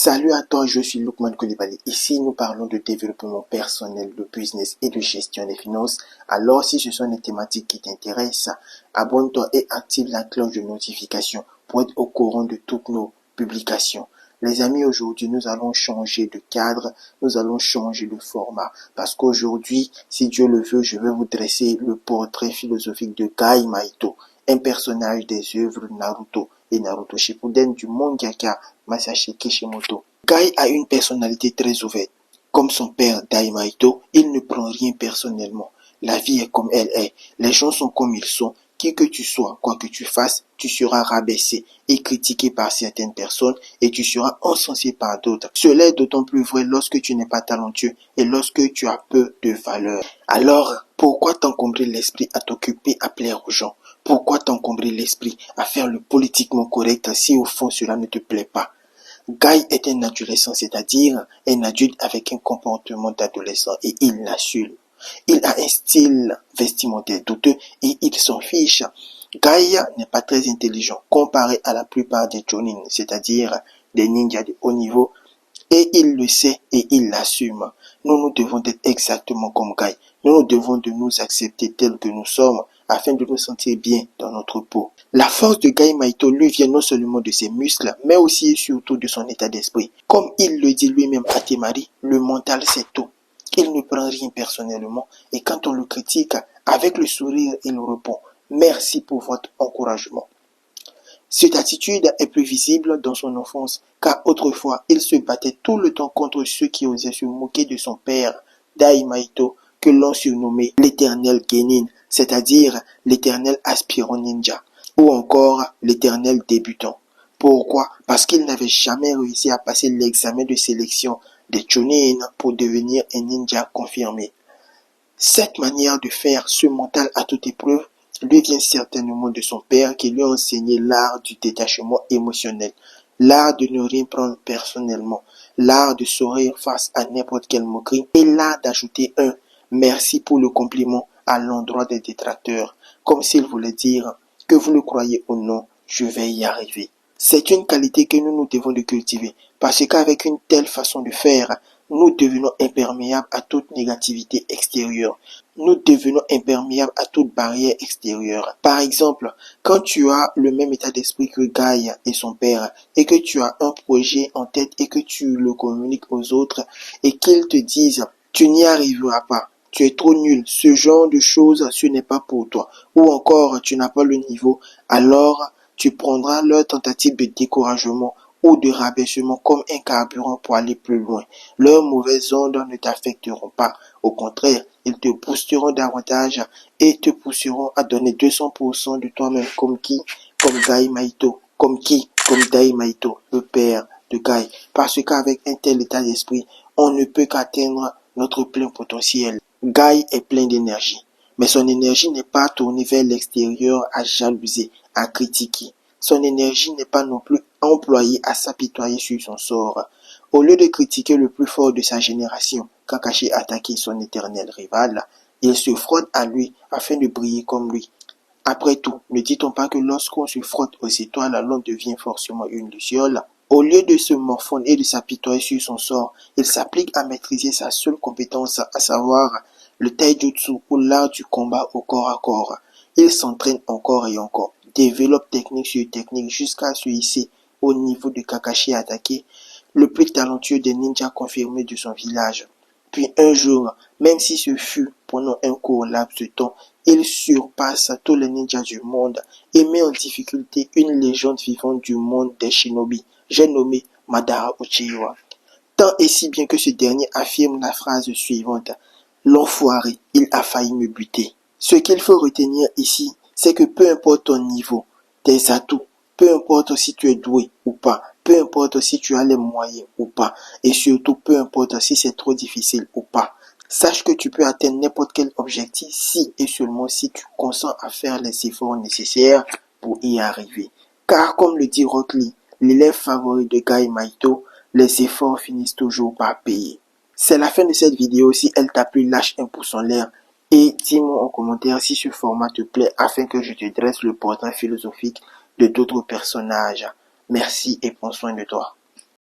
Salut à toi, je suis Lukman Coulibaly. Ici, nous parlons de développement personnel, de business et de gestion des finances. Alors, si ce sont des thématiques qui t'intéressent, abonne-toi et active la cloche de notification pour être au courant de toutes nos publications. Les amis, aujourd'hui, nous allons changer de cadre, nous allons changer de format. Parce qu'aujourd'hui, si Dieu le veut, je vais vous dresser le portrait philosophique de Gai Maito, un personnage des œuvres Naruto et Naruto Shippuden du mangaka Masashi Kishimoto. Gai a une personnalité très ouverte. Comme son père Daimaito, il ne prend rien personnellement. La vie est comme elle est. Les gens sont comme ils sont. Qui que tu sois, quoi que tu fasses, tu seras rabaissé et critiqué par certaines personnes et tu seras encensé par d'autres. Cela est d'autant plus vrai lorsque tu n'es pas talentueux et lorsque tu as peu de valeur. Alors, pourquoi t'encombrer l'esprit à t'occuper à plaire aux gens? Pourquoi t'encombrer l'esprit à faire le politiquement correct si au fond cela ne te plaît pas? Gai est un adolescent, c'est-à-dire un adulte avec un comportement d'adolescent et il l'assume. Il a un style vestimentaire douteux et il s'en fiche. Gai n'est pas très intelligent comparé à la plupart des Jonin, c'est-à-dire des ninjas de haut niveau, et il le sait et il l'assume. Nous devons être exactement comme Gai. Nous devons de nous accepter tels que nous sommes afin de nous sentir bien dans notre peau. La force de Gai Maito lui vient non seulement de ses muscles, mais aussi et surtout de son état d'esprit. Comme il le dit lui-même à Temari, le mental c'est tout. Il ne prend rien personnellement et quand on le critique, avec le sourire, il répond « Merci pour votre encouragement ». Cette attitude est plus visible dans son enfance, car autrefois, il se battait tout le temps contre ceux qui osaient se moquer de son père, Daimaito, que l'on surnommait l'éternel Genin, c'est-à-dire l'éternel aspirant ninja, ou encore l'éternel débutant. Pourquoi? Parce qu'il n'avait jamais réussi à passer l'examen de sélection des Chunin pour devenir un ninja confirmé. Cette manière de faire ce mental à toute épreuve lui vient certainement de son père qui lui a enseigné l'art du détachement émotionnel, l'art de ne rien prendre personnellement, l'art de sourire face à n'importe quelle moquerie et l'art d'ajouter un merci pour le compliment à l'endroit des détracteurs, comme s'il voulait dire que vous le croyez ou non, je vais y arriver. C'est une qualité que nous devons de cultiver parce qu'avec une telle façon de faire, nous devenons imperméables à toute négativité extérieure. Nous devenons imperméables à toute barrière extérieure. Par exemple, quand tu as le même état d'esprit que Gai et son père, et que tu as un projet en tête et que tu le communiques aux autres, et qu'ils te disent « tu n'y arriveras pas ». Tu es trop nul, ce genre de choses, ce n'est pas pour toi. Ou encore, tu n'as pas le niveau, alors tu prendras leur tentative de découragement ou de rabaissement comme un carburant pour aller plus loin. Leurs mauvaises ondes ne t'affecteront pas. Au contraire, ils te boosteront davantage et te pousseront à donner 200% de toi-même comme qui? Comme Gai Maito. Comme qui? Comme Dai Maito, le père de Gai. Parce qu'avec un tel état d'esprit, on ne peut qu'atteindre notre plein potentiel. Gai est plein d'énergie, mais son énergie n'est pas tournée vers l'extérieur à jalouser, à critiquer. Son énergie n'est pas non plus employée à s'apitoyer sur son sort. Au lieu de critiquer le plus fort de sa génération, Kakashi attaquait son éternel rival, il se frotte à lui afin de briller comme lui. Après tout, ne dit-on pas que lorsqu'on se frotte aux étoiles, l'on devient forcément une luciole? Au lieu de se morfondre et de s'apitoyer sur son sort, il s'applique à maîtriser sa seule compétence, à savoir le taijutsu ou l'art du combat au corps à corps. Il s'entraîne encore et encore, développe technique sur technique jusqu'à se hisser au niveau de Kakashi attaqué, le plus talentueux des ninjas confirmés de son village. Puis un jour, même si ce fut pendant un court laps de temps, il surpasse tous les ninjas du monde et met en difficulté une légende vivante du monde des shinobi, j'ai nommé Madara Uchiwa. Tant et si bien que ce dernier affirme la phrase suivante: l'enfoiré, il a failli me buter. Ce qu'il faut retenir ici, c'est que peu importe ton niveau, tes atouts, peu importe si tu es doué ou pas, peu importe si tu as les moyens ou pas, et surtout peu importe si c'est trop difficile ou pas, sache que tu peux atteindre n'importe quel objectif si et seulement si tu consens à faire les efforts nécessaires pour y arriver. Car comme le dit Rock Lee, l'élève favori de Gai Maito, les efforts finissent toujours par payer. C'est la fin de cette vidéo. Si elle t'a plu, lâche un pouce en l'air et dis-moi en commentaire si ce format te plaît afin que je te dresse le portrait philosophique de d'autres personnages. Merci et prends soin de toi.